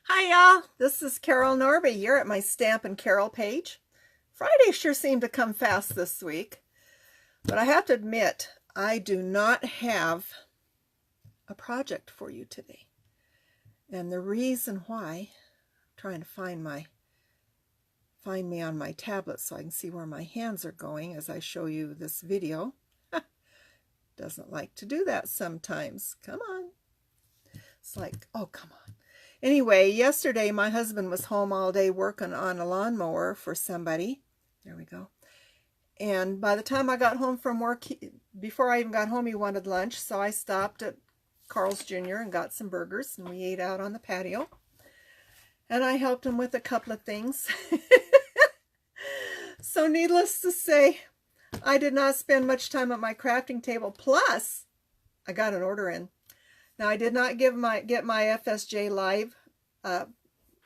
Hi y'all, this is Carol Norby here at my Stamp and Carol page. Friday sure seemed to come fast this week, but I have to admit I do not have a project for you today. And the reason why, I'm trying to find me on my tablet so I can see where my hands are going as I show you this video. Doesn't like to do that sometimes. Come on. It's like, oh, come on. Anyway, yesterday my husband was home all day working on a lawnmower for somebody. There we go. And by the time I got home from work, before I even got home, he wanted lunch. So I stopped at Carl's Jr. and got some burgers, and we ate out on the patio. And I helped him with a couple of things. So needless to say, I did not spend much time at my crafting table. Plus, I got an order in. Now, I did not get my FSJ Live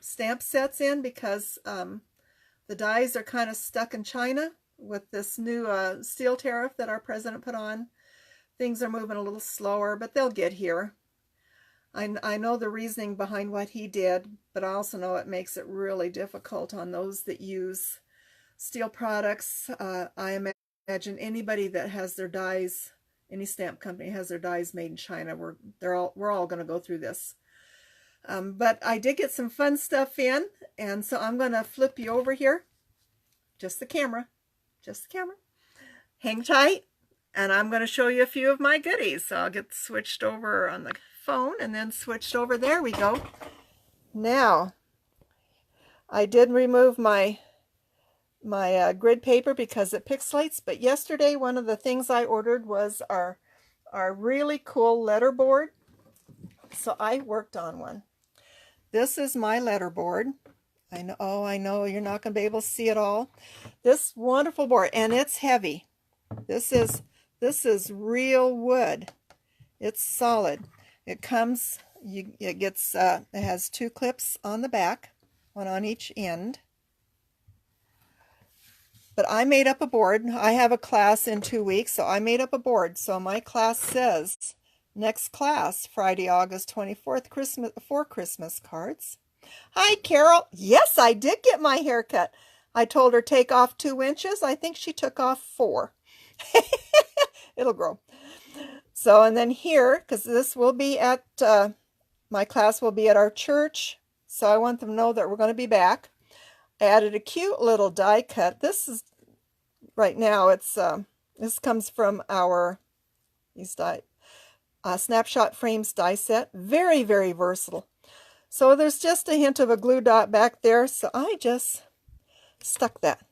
stamp sets in because the dies are kind of stuck in China with this new steel tariff that our president put on. Things are moving a little slower, but they'll get here. I know the reasoning behind what he did, but I also know it makes it really difficult on those that use steel products. I imagine anybody that has their dies, any stamp company has their dies made in China, we're all going to go through this. But I did get some fun stuff in, and so I'm going to flip you over here. Just the camera. Hang tight, and I'm going to show you a few of my goodies. So I'll get switched over on the phone and then switched over. There we go. Now, I did remove my grid paper because it pixelates, but yesterday one of the things I ordered was our really cool letter board. So I worked on one. This is my letter board. I know you're not going to be able to see it all. This wonderful board, and it's heavy. This is real wood. It's solid. It comes, it has two clips on the back, one on each end. But I made up a board. I have a class in 2 weeks, so I made up a board. So my class says, next class, Friday, August 24th, Christmas cards. Hi, Carol. Yes, I did get my hair cut. I told her take off 2 inches. I think she took off 4. It'll grow. So, and then here, because this will be at, my class will be at our church. So I want them to know that we're going to be back. I added a cute little die cut. This is, right now, it's this comes from our Snapshot Frames die set. Very, very versatile. So there's just a hint of a glue dot back there, so I just stuck that.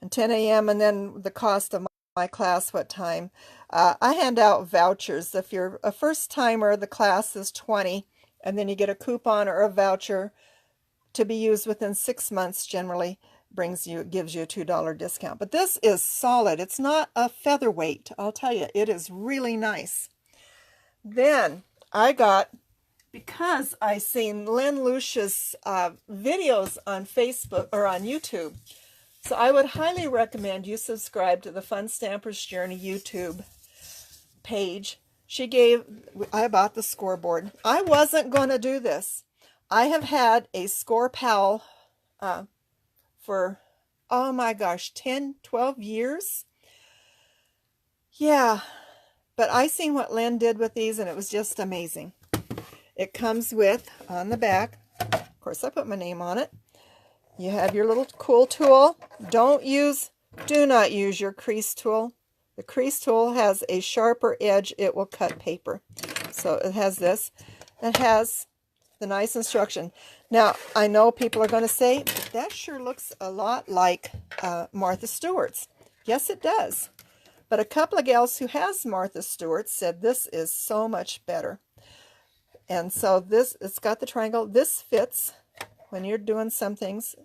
And 10 a.m. and then the cost of my class, what time. I hand out vouchers. If you're a first timer, the class is $20, and then you get a coupon or a voucher to be used within 6 months. Generally gives you a $2 discount. But this is solid. It's not a featherweight. I'll tell you, it is really nice. Then I got, because I seen Lynn Lucia's videos on Facebook or on YouTube, so I would highly recommend you subscribe to the Fun Stamper's Journey YouTube page. I bought the scoreboard. I wasn't going to do this. I have had a Score Pal for, oh my gosh, 10, 12 years. Yeah, but I seen what Lynn did with these, and it was just amazing. It comes with, on the back, of course I put my name on it, you have your little cool tool. Do not use your crease tool. The crease tool has a sharper edge. It will cut paper. So it has this. It has the nice instruction. Now, I know people are going to say, but that sure looks a lot like Martha Stewart's. Yes, it does. But a couple of gals who has Martha Stewart said this is so much better. And so it's got the triangle. This fits when you're doing some things.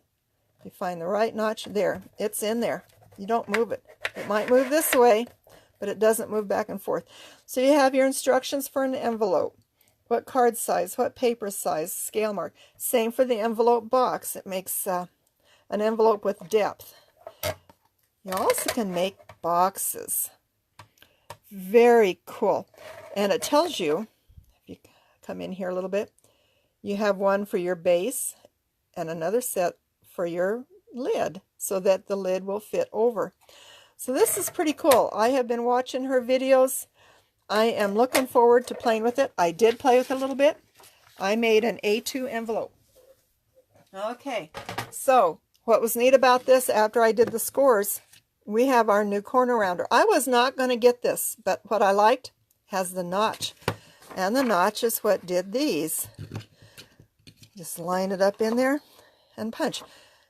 You find the right notch there. It's in there. You don't move it. It might move this way, but it doesn't move back and forth. So you have your instructions for an envelope. What card size, what paper size, scale mark. Same for the envelope box. It makes an envelope with depth. You also can make boxes. Very cool. And it tells you, if you come in here a little bit, You have one for your base and another set for your lid so that the lid will fit over. So this is pretty cool. I have been watching her videos. I am looking forward to playing with it. I did play with it a little bit. I made an A2 envelope. Okay, so what was neat about this after I did the scores, we have our new corner rounder. I was not going to get this, but what I liked has the notch. And the notch is what did these. Just line it up in there and punch.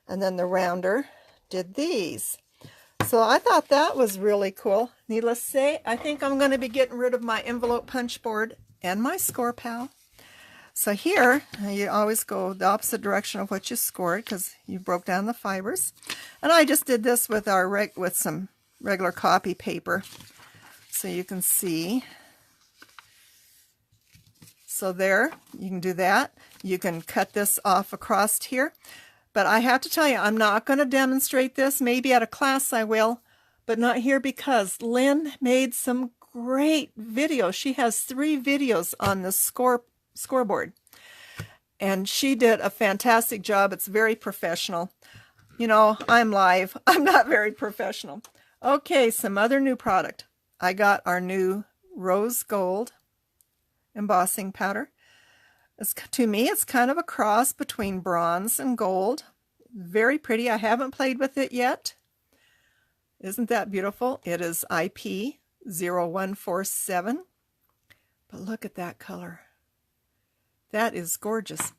And then the rounder did these. So I thought that was really cool. Needless to say, I think I'm going to be getting rid of my envelope punch board and my score pal. So here, you always go the opposite direction of what you scored because you broke down the fibers. And I just did this with with some regular copy paper so you can see. So there, you can do that. You can cut this off across here. But I have to tell you, I'm not going to demonstrate this. Maybe at a class I will, but not here because Lynn made some great videos. She has 3 videos on the scoreboard. And she did a fantastic job. It's very professional. You know, I'm live. I'm not very professional. Okay, some other new product. I got our new rose gold embossing powder. To me, it's kind of a cross between bronze and gold. Very pretty. I haven't played with it yet. Isn't that beautiful? It is IP0147. But look at that color. That is gorgeous.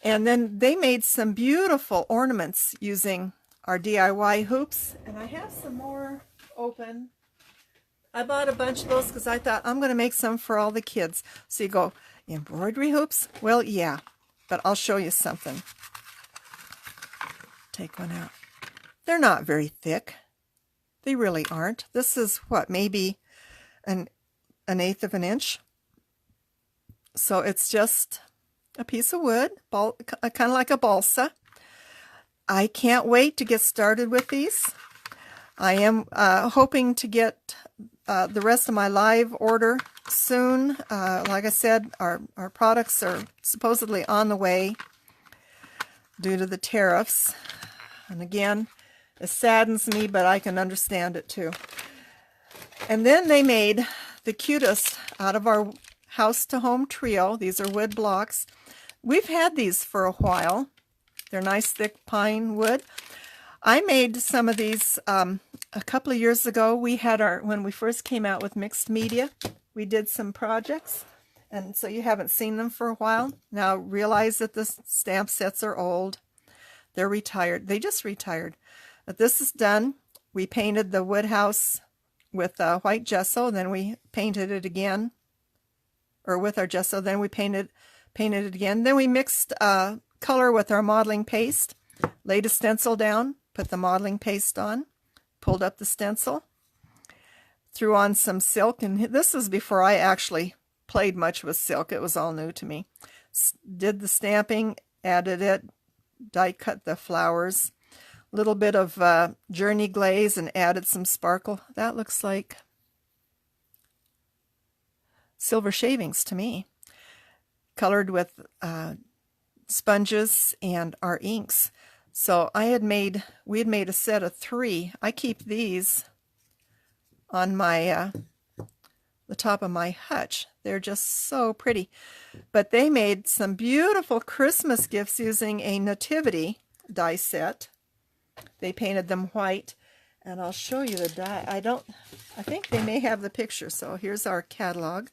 And then they made some beautiful ornaments using our DIY hoops. And I have some more open. I bought a bunch of those because I thought I'm going to make some for all the kids. So you go, embroidery hoops? Well, yeah, but I'll show you something. Take one out. They're not very thick. They really aren't. This is what, maybe an 1/8 of an inch. So it's just a piece of wood, kind of like a balsa. I can't wait to get started with these. I am hoping to get the rest of my live order soon. Like I said, our products are supposedly on the way due to the tariffs. And again, it saddens me, but I can understand it too. And then they made the cutest out of our house to home trio. These are wood blocks. We've had these for a while. They're nice thick pine wood. I made some of these a couple of years ago. We had when we first came out with mixed media, we did some projects, and so you haven't seen them for a while. Now realize that the stamp sets are old. They're retired. They just retired. But this is done. We painted the wood house with white gesso, then we painted it again, or with our gesso, then we painted it again. Then we mixed color with our modeling paste, laid a stencil down, put the modeling paste on, pulled up the stencil, threw on some silk, and this is before I actually played much with silk. It was all new to me. Did the stamping, added it, die cut the flowers, a little bit of journey glaze, and added some sparkle. That looks like silver shavings to me, colored with sponges and our inks. So we had made a set of 3. I keep these on my the top of my hutch. They're just so pretty. But they made some beautiful Christmas gifts using a nativity die set. They painted them white, and I'll show you the die. I think they may have the picture. So here's our catalog.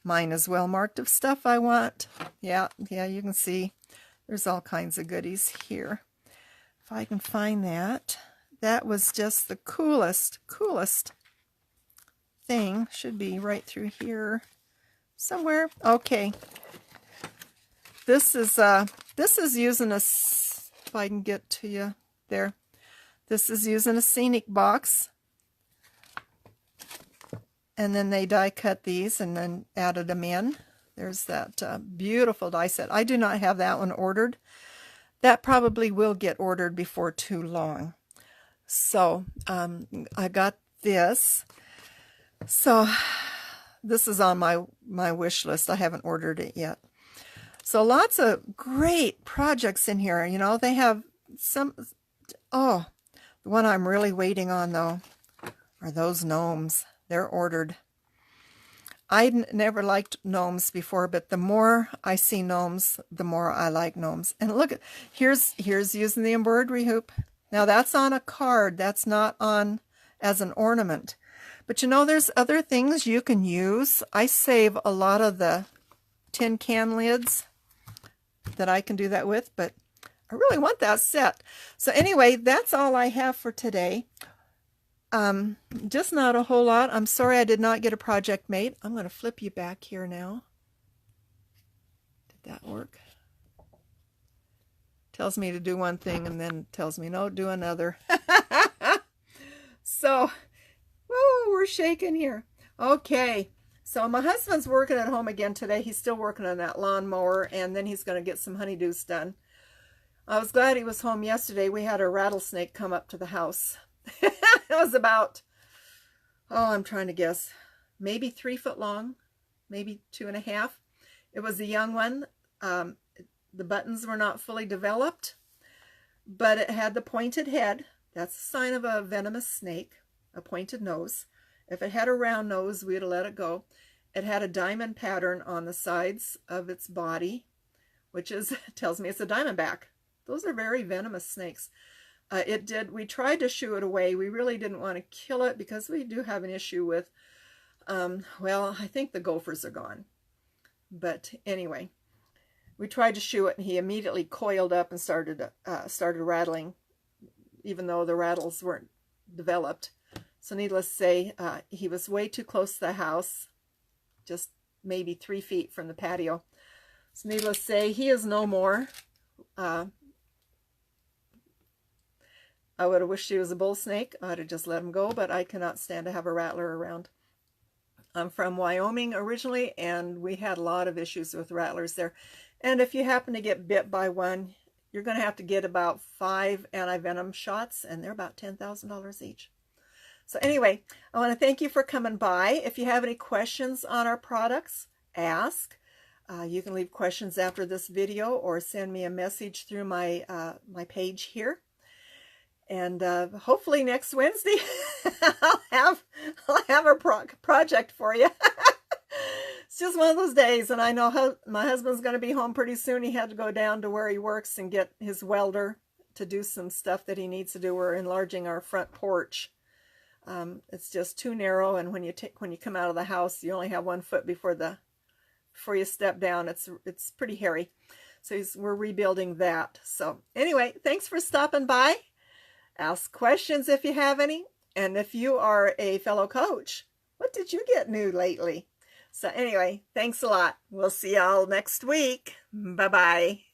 Mine is well marked of stuff I want. Yeah, you can see there's all kinds of goodies here. If I can find that. That was just the coolest thing. Should be right through here somewhere. Okay. This is using if I can get to you there. This is using a scenic box. And then they die cut these and then added them in. There's that beautiful die set. I do not have that one ordered. That probably will get ordered before too long. So I got this. So this is on my wish list. I haven't ordered it yet. So lots of great projects in here. You know, they have some, oh, the one I'm really waiting on though are those gnomes. They're ordered. I never liked gnomes before, but the more I see gnomes, the more I like gnomes. And look, here's using the embroidery hoop. Now that's on a card. That's not on as an ornament. But you know, there's other things you can use. I save a lot of the tin can lids that I can do that with, but I really want that set. So anyway, that's all I have for today. Just not a whole lot. I'm sorry I did not get a project made. I'm going to flip you back here now. Did that work? Tells me to do one thing and then tells me, no, do another. So, woo, we're shaking here. Okay, so my husband's working at home again today. He's still working on that lawnmower, and then he's going to get some honeydews done. I was glad he was home yesterday. We had a rattlesnake come up to the house. It was about, oh, I'm trying to guess, maybe 3 foot long, maybe 2.5. It was a young one. The buttons were not fully developed, but it had the pointed head. That's a sign of a venomous snake, a pointed nose. If it had a round nose, we'd have let it go. It had a diamond pattern on the sides of its body, which tells me it's a diamondback. Those are very venomous snakes. We tried to shoo it away. We really didn't want to kill it because we do have an issue with, well, I think the gophers are gone. But anyway, we tried to shoo it and he immediately coiled up and started rattling, even though the rattles weren't developed. So needless to say, he was way too close to the house, just maybe 3 feet from the patio. So needless to say, he is no more. I would have wished he was a bull snake. I'd have just let him go, but I cannot stand to have a rattler around. I'm from Wyoming originally, and we had a lot of issues with rattlers there. And if you happen to get bit by one, you're going to have to get about 5 anti-venom shots, and they're about $10,000 each. So anyway, I want to thank you for coming by. If you have any questions on our products, ask. You can leave questions after this video or send me a message through my page here. And hopefully next Wednesday I'll have a project for you. It's just one of those days, and I know my husband's going to be home pretty soon. He had to go down to where he works and get his welder to do some stuff that he needs to do. We're enlarging our front porch. It's just too narrow, and when you come out of the house, you only have 1 foot before you step down. It's pretty hairy. So we're rebuilding that. So anyway, thanks for stopping by. Ask questions if you have any. And if you are a fellow coach, what did you get new lately? So anyway, thanks a lot. We'll see y'all next week. Bye-bye.